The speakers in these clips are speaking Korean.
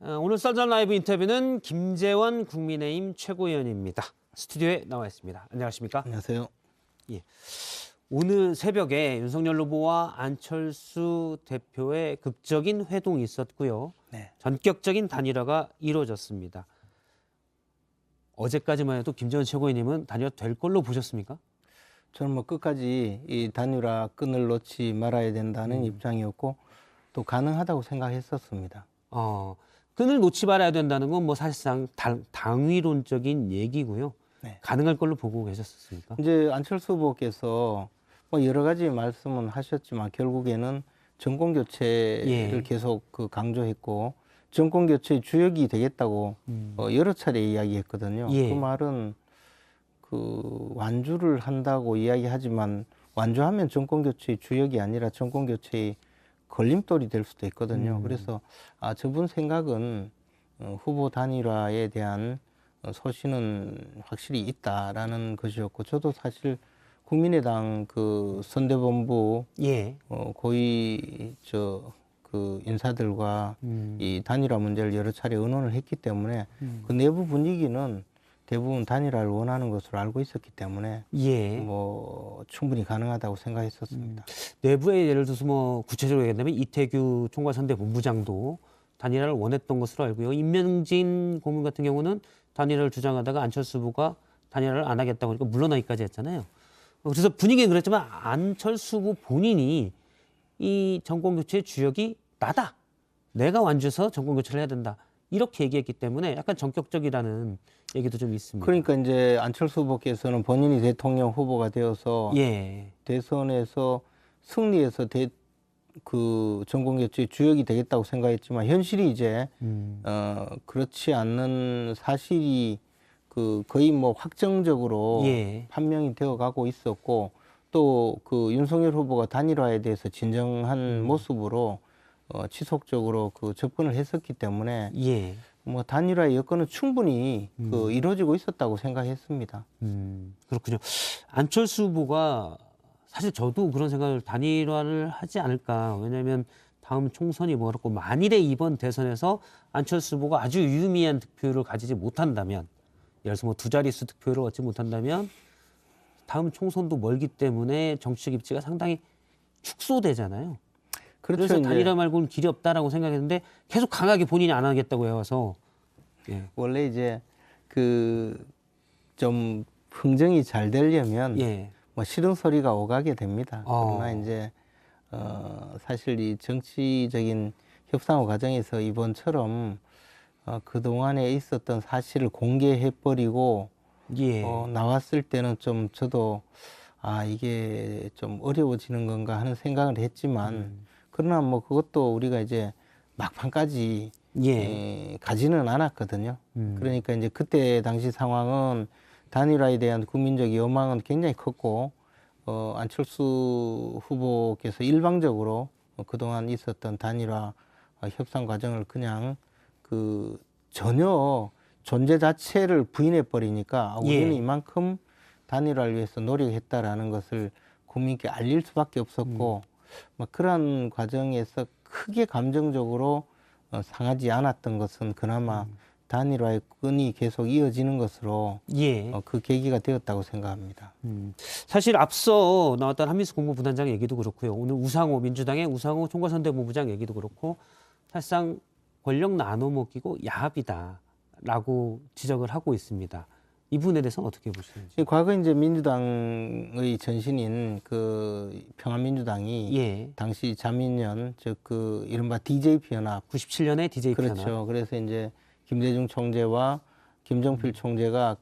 오늘 썰전 라이브 인터뷰는 김재원 국민의힘 최고위원입니다. 스튜디오에 나와 있습니다. 안녕하십니까? 안녕하세요. 예. 오늘 새벽에 윤석열 후보와 안철수 대표의 극적인 회동이 있었고요. 네. 전격적인 단일화가 이루어졌습니다. 어제까지만 해도 김재원 최고위원님은 단일화 될 걸로 보셨습니까? 저는 뭐 끝까지 이 단일화 끈을 놓지 말아야 된다는 입장이었고 또 가능하다고 생각했었습니다. 끈을 놓지 말아야 된다는 건 뭐 사실상 당위론적인 얘기고요. 네. 가능할 걸로 보고 계셨습니까? 이제 안철수 후보께서 뭐 여러 가지 말씀은 하셨지만 결국에는 정권 교체를 계속 강조했고 정권 교체의 주역이 되겠다고 여러 차례 이야기했거든요. 예. 그 말은 완주를 한다고 이야기하지만 완주하면 정권 교체의 주역이 아니라 정권 교체의 걸림돌이 될 수도 있거든요. 그래서 저분 생각은 후보 단일화에 대한 소신은 확실히 있다라는 것이었고, 저도 사실 국민의당 선대본부 고위 인사들과 이 단일화 문제를 여러 차례 의논을 했기 때문에 그 내부 분위기는 대부분 단일화를 원하는 것으로 알고 있었기 때문에 뭐 충분히 가능하다고 생각했었습니다. 내부에 예를 들어서 뭐 구체적으로 얘기한다면 이태규 총괄선대본부장도 단일화를 원했던 것으로 알고요. 임명진 고문 같은 경우는 단일화를 주장하다가 안철수 후보가 단일화를 안 하겠다고 하니까 물러나기까지 했잖아요. 그래서 분위기는 그랬지만 안철수 후보 본인이 이 정권교체의 주역이 나다. 내가 완주해서 정권교체를 해야 된다. 이렇게 얘기했기 때문에 약간 전격적이라는 얘기도 좀 있습니다. 그러니까 이제 안철수 후보께서는 본인이 대통령 후보가 되어서 대선에서 승리해서 정권교체의 주역이 되겠다고 생각했지만 현실이 이제 그렇지 않는 사실이 거의 뭐 확정적으로 판명이 되어가고 있었고 또 윤석열 후보가 단일화에 대해서 진정한 모습으로 지속적으로 접근을 했었기 때문에 뭐 단일화의 여건은 충분히 이루어지고 있었다고 생각했습니다. 그렇군요. 안철수 후보가 사실 저도 그런 생각을 단일화를 하지 않을까. 왜냐하면 다음 총선이 멀었고 만일에 이번 대선에서 안철수 후보가 아주 유의미한 득표를 가지지 못한다면, 예를 들어서 뭐 두 자릿수 득표를 얻지 못한다면 다음 총선도 멀기 때문에 정치적 입지가 상당히 축소되잖아요. 그렇죠. 그래서 단일화 말고는 길이 없다라고 생각했는데 계속 강하게 본인이 안 하겠다고 해와서 원래 이제 좀 흥정이 잘 되려면 뭐 싫은 소리가 오가게 됩니다. 그러나 이제 사실 이 정치적인 협상의 과정에서 이번처럼 그 동안에 있었던 사실을 공개해버리고 나왔을 때는 좀 저도 이게 좀 어려워지는 건가 하는 생각을 했지만 그러나 뭐 그것도 우리가 이제 막판까지 가지는 않았거든요. 그러니까 이제 그때 당시 상황은 단일화에 대한 국민적 여망은 굉장히 컸고 안철수 후보께서 일방적으로 그동안 있었던 단일화 협상 과정을 그냥 전혀 존재 자체를 부인해 버리니까 우리는 이만큼 단일화를 위해서 노력했다라는 것을 국민께 알릴 수밖에 없었고 그러한 과정에서 크게 감정적으로 상하지 않았던 것은 그나마 단일화의 끈이 계속 이어지는 것으로 그 계기가 되었다고 생각합니다. 사실 앞서 나왔던 한민수 국무부단장 얘기도 그렇고요. 오늘 민주당의 우상호 총괄선대본부장 얘기도 그렇고 사실상 권력 나눠먹기고 야합이다라고 지적을 하고 있습니다. 이 부분에 대해서는 어떻게 보시는지? 과거 이제 민주당의 전신인 평화민주당이 당시 자민련 이른바 DJP 연합 97년에 DJP 연합 그렇죠. 그래서 이제 김대중 총재와 김정필 총재가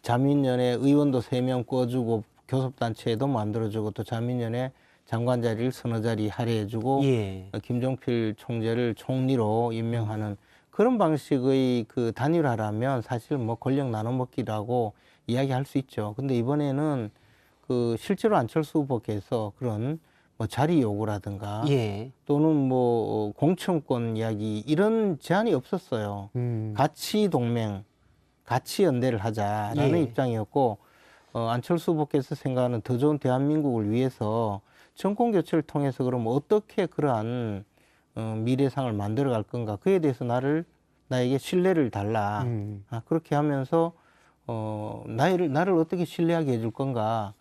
자민련에 의원도 3명 꿔주고 교섭단체도 만들어주고 또 자민련에 장관 자리를 서너 자리 할애해주고 김정필 총재를 총리로 임명하는 그런 방식의 단일화라면 사실 뭐 권력 나눠먹기라고 이야기할 수 있죠. 근데 이번에는 실제로 안철수 후보께서 그런 뭐 자리 요구라든가 또는 뭐 공천권 이야기 이런 제한이 없었어요. 가치 동맹, 가치 연대를 하자라는 입장이었고 안철수 후보께서 생각하는 더 좋은 대한민국을 위해서 정권 교체를 통해서 그럼 어떻게 그러한 미래상을 만들어갈 건가? 그에 대해서 나에게 신뢰를 달라. 그렇게 하면서 나를 어떻게 신뢰하게 해줄 건가?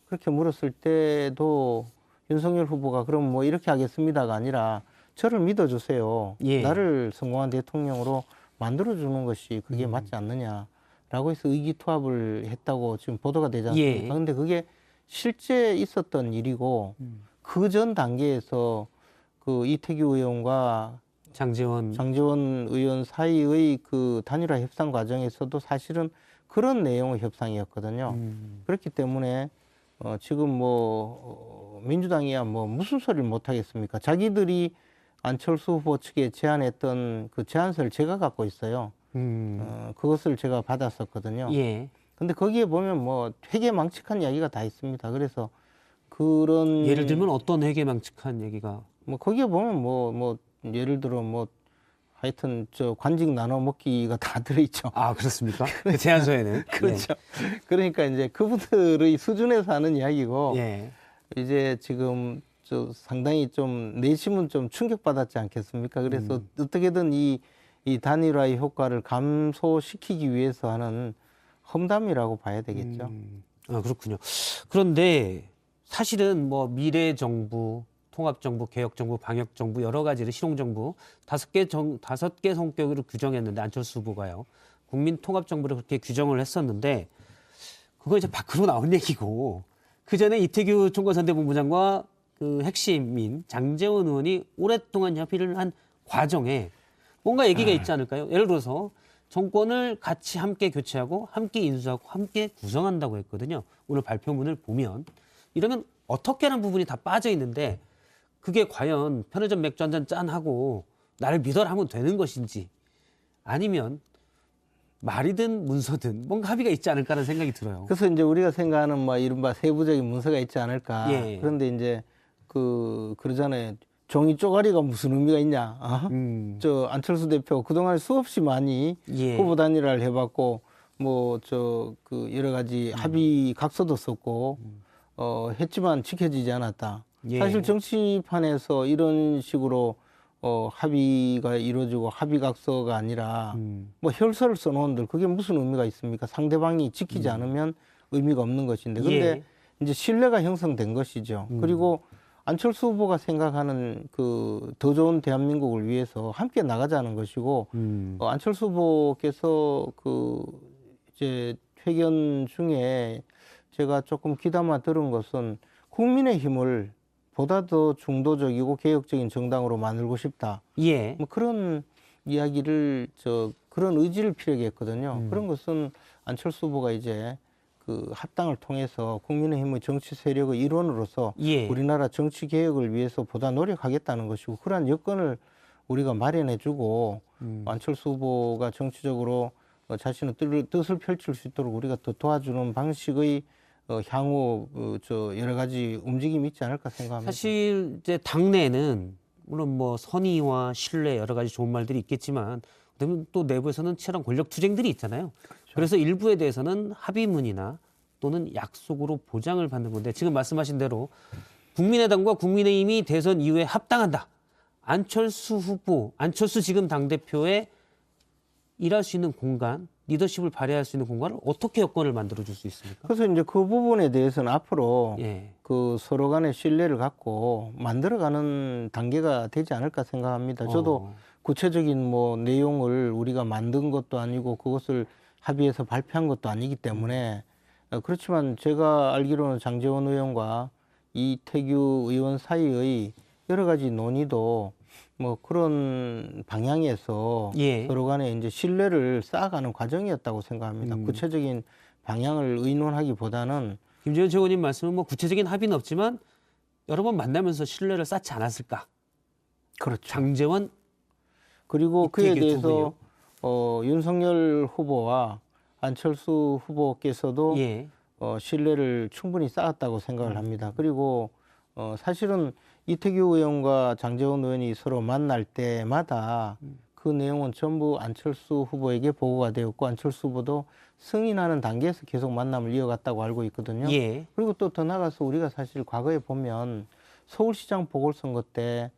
그렇게 물었을 때도 윤석열 후보가 그럼 뭐 이렇게 하겠습니다가 아니라 저를 믿어주세요. 예. 나를 성공한 대통령으로 만들어주는 것이 그게 맞지 않느냐라고 해서 의기투합을 했다고 지금 보도가 되지 않습니까? 예. 근데 그게 실제 있었던 일이고 그 전 단계에서 그 이태규 의원과 장제원 의원 사이의 그 단일화 협상 과정에서도 사실은 그런 내용의 협상이었거든요. 그렇기 때문에 지금 뭐 민주당이야 뭐 무슨 소리를 못 하겠습니까? 자기들이 안철수 후보 측에 제안했던 그 제안서를 제가 갖고 있어요. 그것을 제가 받았었거든요. 예. 근데 거기에 보면 뭐 되게 망측한 이야기가 다 있습니다. 그래서 그런 예를 들면 어떤 회계망측한 얘기가 뭐 거기에 보면 뭐 예를 들어 뭐 하여튼 저 관직 나눠 먹기가 다 들어있죠. 아 그렇습니까? 그 제안서에는 그렇죠. 그러니까 이제 그분들의 수준에서 하는 이야기고 예. 이제 지금 저 상당히 좀 내심은 좀 충격받았지 않겠습니까? 그래서 어떻게든 이 단일화의 효과를 감소시키기 위해서 하는 험담이라고 봐야 되겠죠. 아 그렇군요. 그런데 사실은 뭐 미래정부, 통합정부, 개혁정부, 방역정부 여러 가지를 실용정부 다섯 개 성격으로 규정했는데 안철수 후보가요. 국민통합정부를 그렇게 규정을 했었는데 그거 이제 밖으로 나온 얘기고 그 전에 이태규 총괄선대본부장과 그 핵심인 장제원 의원이 오랫동안 협의를 한 과정에 뭔가 얘기가 있지 않을까요? 예를 들어서 정권을 같이 함께 교체하고 함께 인수하고 함께 구성한다고 했거든요. 오늘 발표문을 보면 이러면 어떻게라는 부분이 다 빠져 있는데 그게 과연 편의점 맥주 한 잔 짠하고 나를 믿어라 하면 되는 것인지 아니면 말이든 문서든 뭔가 합의가 있지 않을까라는 생각이 들어요. 그래서 이제 우리가 생각하는 뭐 이른바 세부적인 문서가 있지 않을까. 예. 그런데 이제 그러잖아요. 종이 쪼가리가 무슨 의미가 있냐. 저 안철수 대표 그동안 수없이 많이 예. 후보 단일화를 해봤고 뭐 그 여러 가지 합의 각서도 썼고 했지만 지켜지지 않았다. 예. 사실 정치판에서 이런 식으로 합의가 이루어지고 합의 각서가 아니라 뭐 혈서를 써놓은들 그게 무슨 의미가 있습니까? 상대방이 지키지 않으면 의미가 없는 것인데. 근데 예. 이제 신뢰가 형성된 것이죠. 그리고 안철수 후보가 생각하는 그 더 좋은 대한민국을 위해서 함께 나가자는 것이고 안철수 후보께서 그 이제 회견 중에 제가 조금 귀담아 들은 것은 국민의힘을 보다 더 중도적이고 개혁적인 정당으로 만들고 싶다. 예. 뭐 그런 이야기를 그런 의지를 피력이 했거든요. 그런 것은 안철수 후보가 이제 그 합당을 통해서 국민의힘의 정치 세력의 일원으로서 예. 우리나라 정치 개혁을 위해서 보다 노력하겠다는 것이고 그러한 여건을 우리가 마련해주고 안철수 후보가 정치적으로 자신의 뜻을 펼칠 수 있도록 우리가 더 도와주는 방식의 향후 여러 가지 움직임이 있지 않을까 생각합니다. 사실 이제 당내에는 물론 뭐 선의와 신뢰 여러 가지 좋은 말들이 있겠지만 그다음에 또 내부에서는 치열한 권력 투쟁들이 있잖아요. 그래서 일부에 대해서는 합의문이나 또는 약속으로 보장을 받는 건데 지금 말씀하신 대로 국민의당과 국민의힘이 대선 이후에 합당한다. 안철수 후보, 안철수 지금 당대표의 일할 수 있는 공간, 리더십을 발휘할 수 있는 공간을 어떻게 여건을 만들어줄 수 있습니까? 그래서 이제 그 부분에 대해서는 앞으로 예. 그 서로 간의 신뢰를 갖고 만들어가는 단계가 되지 않을까 생각합니다. 저도 구체적인 뭐 내용을 우리가 만든 것도 아니고 그것을 합의해서 발표한 것도 아니기 때문에 그렇지만 제가 알기로는 장제원 의원과 이태규 의원 사이의 여러 가지 논의도 뭐 그런 방향에서 예. 서로 간에 이제 신뢰를 쌓아가는 과정이었다고 생각합니다. 구체적인 방향을 의논하기보다는 김재현 최고님 말씀은 뭐 구체적인 합의는 없지만 여러 번 만나면서 신뢰를 쌓지 않았을까? 그렇죠. 장제원 그리고 그에 이태규 두 대해서 윤석열 후보와 안철수 후보께서도 예. 신뢰를 충분히 쌓았다고 생각을 합니다. 그리고 사실은 이태규 의원과 장제원 의원이 서로 만날 때마다 그 내용은 전부 안철수 후보에게 보고가 되었고 안철수 후보도 승인하는 단계에서 계속 만남을 이어갔다고 알고 있거든요. 예. 그리고 또 더 나가서 우리가 사실 과거에 보면 서울시장 보궐선거 때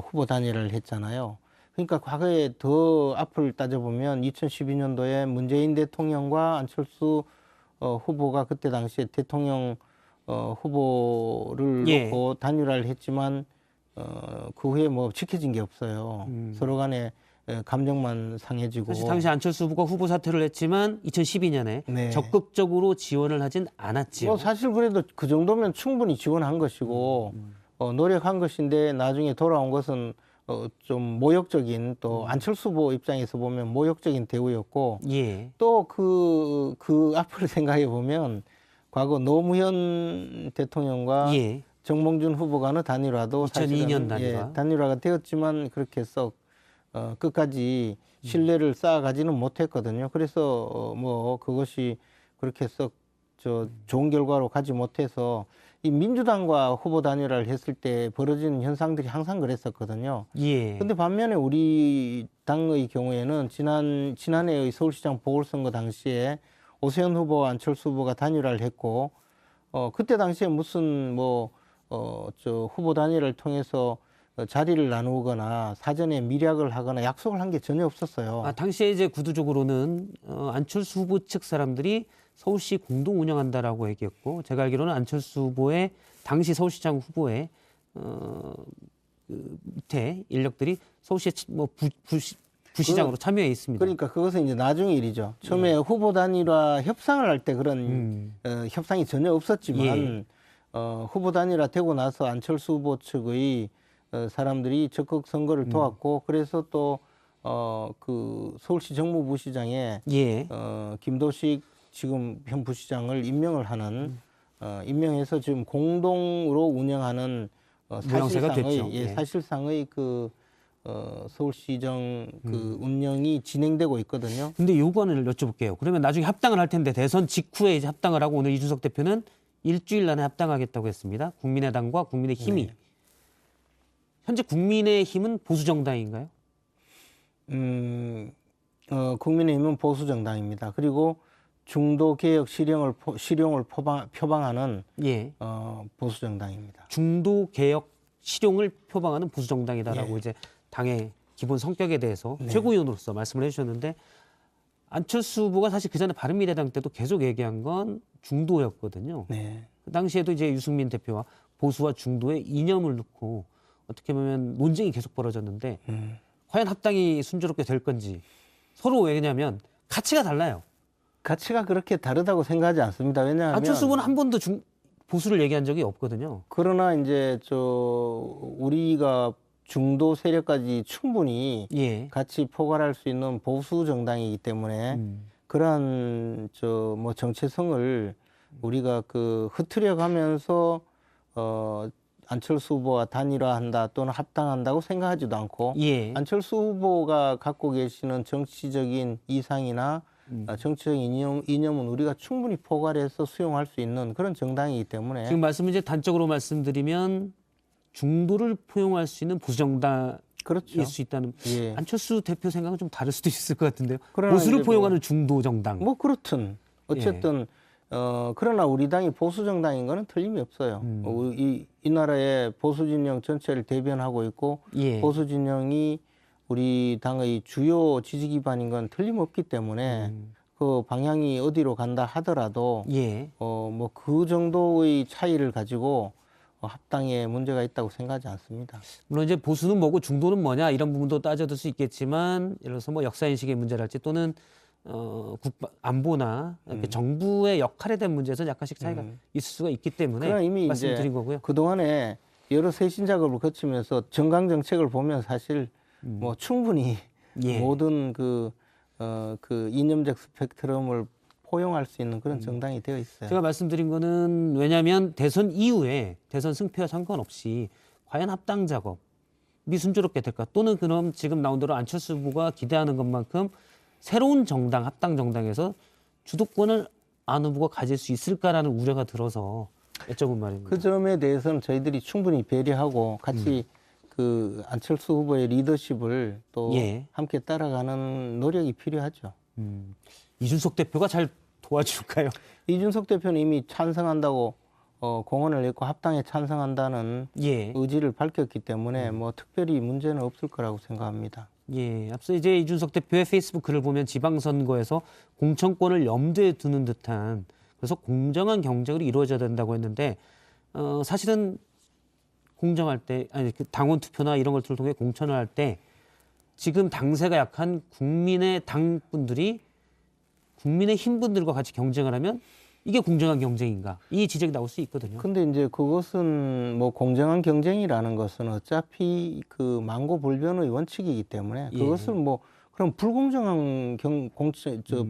후보 단일화를 했잖아요. 그러니까 과거에 더 앞을 따져보면 2012년도에 문재인 대통령과 안철수 후보가 그때 당시에 대통령 후보를 예. 놓고 단일화를 했지만 그 후에 뭐 지켜진 게 없어요. 서로 간에 감정만 상해지고. 사실 당시 안철수 후보가 후보 사퇴를 했지만 2012년에 네. 적극적으로 지원을 하진 않았지요. 뭐 사실 그래도 그 정도면 충분히 지원한 것이고 노력한 것인데 나중에 돌아온 것은 좀 모욕적인 또 안철수 후보 입장에서 보면 모욕적인 대우였고 예. 또 그 앞을 생각해 보면 과거 노무현 대통령과 예. 정몽준 후보 간의 단일화도 2002년 사실은 단일화. 단일화가 되었지만 그렇게 썩 끝까지 신뢰를 쌓아가지는 못했거든요. 그래서 뭐 그것이 그렇게 썩 좋은 결과로 가지 못해서 이 민주당과 후보 단일화를 했을 때 벌어지는 현상들이 항상 그랬었거든요. 예. 근데 반면에 우리 당의 경우에는 지난해의 서울시장 보궐선거 당시에 오세훈 후보와 안철수 후보가 단일화를 했고, 그때 당시에 무슨 후보 단일화를 통해서 자리를 나누거나 사전에 밀약을 하거나 약속을 한 게 전혀 없었어요. 아, 당시에 이제 구두적으로는 안철수 후보 측 사람들이 서울시 공동 운영한다라고 얘기했고, 제가 알기로는 안철수 후보의 당시 서울시장 후보의 그 밑에 인력들이 서울시에 부시장으로 참여해 있습니다. 그러니까 그것은 이제 나중의 일이죠. 처음에 후보 단일화 협상을 할 때 그런 협상이 전혀 없었지만 후보 단일화 되고 나서 안철수 후보 측의 사람들이 적극 선거를 도왔고 그래서 또 그 서울시 정무부시장에 예. 김도식 지금 현 부시장을 임명을 하는 임명해서 지금 공동으로 운영하는 모양새가 됐죠. 사실상의 그 서울시정 그 운영이 진행되고 있거든요. 근데 요거는 여쭤볼게요. 그러면 나중에 합당을 할 텐데 대선 직후에 이제 합당을 하고 오늘 이준석 대표는 일주일 안에 합당하겠다고 했습니다. 국민의당과 국민의힘이. 현재 국민의힘은 보수 정당인가요? 국민의힘은 보수 정당입니다. 그리고 중도 개혁 실용을 표방하는 보수 정당입니다. 중도 개혁 실용을 표방하는 보수 정당이다라고 이제 당의 기본 성격에 대해서 최고위원으로서 말씀을 해주셨는데 안철수 후보가 사실 그 전에 바른미래당 때도 계속 얘기한 건 중도였거든요. 그 당시에도 이제 유승민 대표와 보수와 중도의 이념을 놓고 어떻게 보면 논쟁이 계속 벌어졌는데 과연 합당이 순조롭게 될 건지 서로 왜냐하면 가치가 달라요. 가치가 그렇게 다르다고 생각하지 않습니다. 왜냐하면 안철수 후보는 한 번도 보수를 얘기한 적이 없거든요. 그러나 이제 우리가 중도 세력까지 충분히 같이 포괄할 수 있는 보수 정당이기 때문에 그러한 정체성을 우리가 흐트려가면서 안철수 후보와 단일화한다 또는 합당한다고 생각하지도 않고 안철수 후보가 갖고 계시는 정치적인 이상이나 정치적인 이념은 우리가 충분히 포괄해서 수용할 수 있는 그런 정당이기 때문에 지금 말씀은 이제 단적으로 말씀드리면 중도를 포용할 수 있는 보수 정당일 수 있다는 안철수 대표 생각은 좀 다를 수도 있을 것 같은데요. 보수를 포용하는 중도 정당. 뭐 그렇든 어쨌든 그러나 우리 당이 보수 정당인 거는 틀림이 없어요. 이 나라의 보수 진영 전체를 대변하고 있고 보수 진영이 우리 당의 주요 지지 기반인 건 틀림없기 때문에 그 방향이 어디로 간다 하더라도 뭐 그 정도의 차이를 가지고 합당에 문제가 있다고 생각하지 않습니다. 물론 이제 보수는 뭐고 중도는 뭐냐 이런 부분도 따져둘 수 있겠지만 예를 들어서 뭐 역사인식의 문제랄지 또는 안보나 이렇게 정부의 역할에 대한 문제에서 약간씩 차이가 있을 수가 있기 때문에 이미 말씀드린 거고요. 그동안에 여러 쇄신 작업을 거치면서 정강 정책을 보면 사실 뭐 충분히 모든 그 이념적 스펙트럼을 포용할 수 있는 그런 정당이 되어 있어요. 제가 말씀드린 거는 왜냐하면 대선 이후에 대선 승패와 상관없이 과연 합당 작업이 순조롭게 될까 또는 그럼 지금 나온 대로 안철수 후보가 기대하는 것만큼 새로운 정당, 합당 정당에서 주도권을 안 후보가 가질 수 있을까라는 우려가 들어서 여쭤본 말입니다. 그 점에 대해서는 저희들이 충분히 배려하고 같이 그 안철수 후보의 리더십을 또 함께 따라가는 노력이 필요하죠. 이준석 대표가 잘 도와줄까요? 이준석 대표는 이미 찬성한다고 공언을 냈고 합당에 찬성한다는 예. 의지를 밝혔기 때문에 뭐 특별히 문제는 없을 거라고 생각합니다. 예, 앞서 이제 이준석 대표의 페이스북 글을 보면 지방선거에서 공천권을 염두에 두는 듯한, 그래서 공정한 경쟁으로 이루어져야 된다고 했는데, 사실은 공정할 때, 아니 그 당원 투표나 이런 것들을 통해 공천을 할 때 지금 당세가 약한 국민의 당 분들이 국민의 힘 분들과 같이 경쟁을 하면 이게 공정한 경쟁인가? 이 지적이 나올 수 있거든요. 근데 이제 그것은 뭐 공정한 경쟁이라는 것은 어차피 그 만고불변의 원칙이기 때문에 그것을 뭐 그럼 불공정한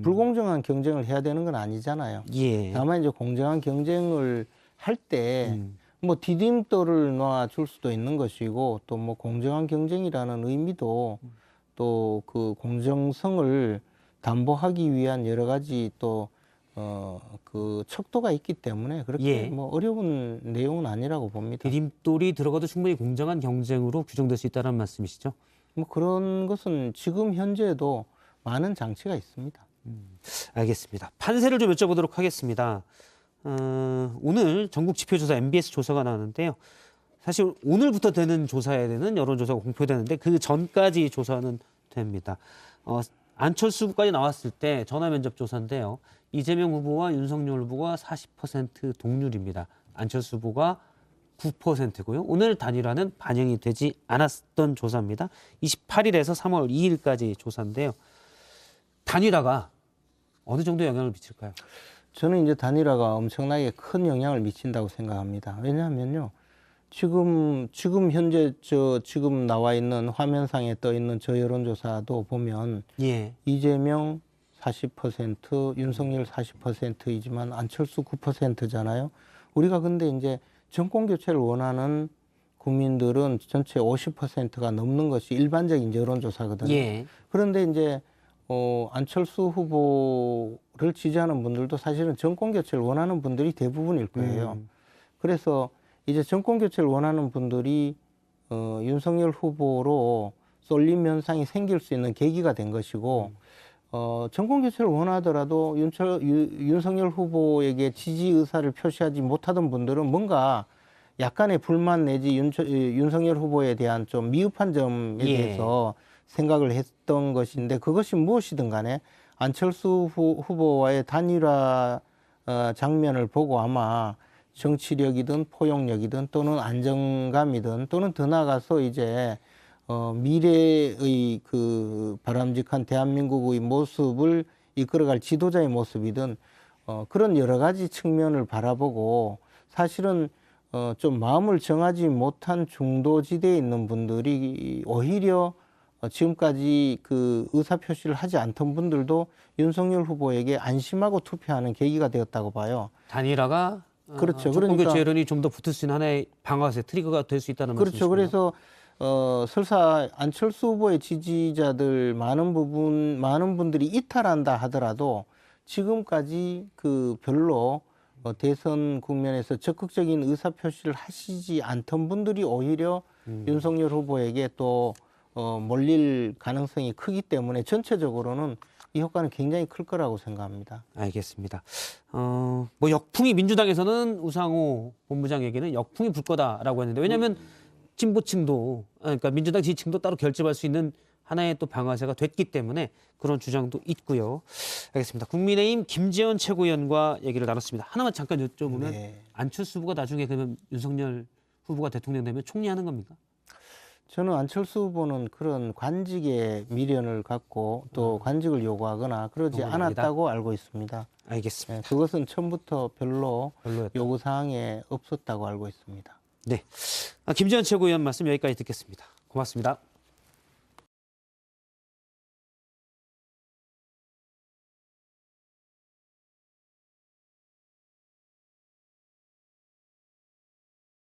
불공정한 경쟁을 해야 되는 건 아니잖아요. 예. 다만 이제 공정한 경쟁을 할 때 뭐 디딤돌을 놔줄 수도 있는 것이고 또 뭐 공정한 경쟁이라는 의미도 또 그 공정성을 담보하기 위한 여러 가지 또 그 척도가 있기 때문에 그렇게 예. 뭐 어려운 내용은 아니라고 봅니다. 디딤돌이 들어가도 충분히 공정한 경쟁으로 규정될 수 있다는 말씀이시죠? 뭐 그런 것은 지금 현재도 많은 장치가 있습니다. 알겠습니다. 판세를 좀 여쭤보도록 하겠습니다. 오늘 전국 지표조사 MBS 조사가 나왔는데요. 사실 오늘부터 되는 조사에 대한 여론조사가 공표되는데 그 전까지 조사는 됩니다. 안철수 후보까지 나왔을 때 전화 면접 조사인데요. 이재명 후보와 윤석열 후보가 40% 동률입니다. 안철수 후보가 9%고요. 오늘 단일화는 반영이 되지 않았던 조사입니다. 28일에서 3월 2일까지 조사인데요. 단일화가 어느 정도 영향을 미칠까요? 저는 이제 단일화가 엄청나게 큰 영향을 미친다고 생각합니다. 왜냐하면요. 지금 현재 지금 나와 있는 화면상에 떠 있는 저 여론조사도 보면 예. 이재명 40%, 윤석열 40%이지만 안철수 9%잖아요. 우리가 근데 이제 정권 교체를 원하는 국민들은 전체 50%가 넘는 것이 일반적인 여론조사거든요. 예. 그런데 이제 안철수 후보를 지지하는 분들도 사실은 정권 교체를 원하는 분들이 대부분일 거예요. 그래서 이제 정권 교체를 원하는 분들이 윤석열 후보로 쏠림 현상이 생길 수 있는 계기가 된 것이고 정권 교체를 원하더라도 윤석열 후보에게 지지 의사를 표시하지 못하던 분들은 뭔가 약간의 불만 내지 윤석열 후보에 대한 좀 미흡한 점에 대해서 생각을 했던 것인데 그것이 무엇이든 간에 안철수 후보와의 단일화 장면을 보고 아마 정치력이든 포용력이든 또는 안정감이든 또는 더 나아가서 이제 미래의 그 바람직한 대한민국의 모습을 이끌어갈 지도자의 모습이든 그런 여러 가지 측면을 바라보고 사실은 좀 마음을 정하지 못한 중도지대에 있는 분들이 오히려 지금까지 그 의사표시를 하지 않던 분들도 윤석열 후보에게 안심하고 투표하는 계기가 되었다고 봐요. 단일화가 그렇죠. 정권 교체 여론이 좀 더 붙을 수 있는 하나의 방아쇠 트리거가 될 수 있다는 말씀이시죠. 그렇죠. 그래서 설사 안철수 후보의 지지자들 많은 분들이 이탈한다 하더라도 지금까지 그 별로 대선 국면에서 적극적인 의사표시를 하시지 않던 분들이 오히려 윤석열 후보에게 또 몰릴 가능성이 크기 때문에 전체적으로는 이 효과는 굉장히 클 거라고 생각합니다. 알겠습니다. 뭐 역풍이 민주당에서는 우상호 본부장에게는 역풍이 불 거다라고 했는데 왜냐하면 진보층도 그러니까 민주당 지지층도 따로 결집할 수 있는 하나의 또 방아쇠가 됐기 때문에 그런 주장도 있고요. 알겠습니다. 국민의힘 김재원 최고위원과 얘기를 나눴습니다. 하나만 잠깐 여쭤보면 안철수 후보가 나중에 그러면 윤석열 후보가 대통령 되면 총리하는 겁니까? 저는 안철수 후보는 그런 관직에 미련을 갖고 또 관직을 요구하거나 그러지 않았다고 알고 있습니다. 알겠습니다. 그것은 처음부터 별로였다. 요구사항에 없었다고 알고 있습니다. 네, 김재원 최고위원 말씀 여기까지 듣겠습니다. 고맙습니다.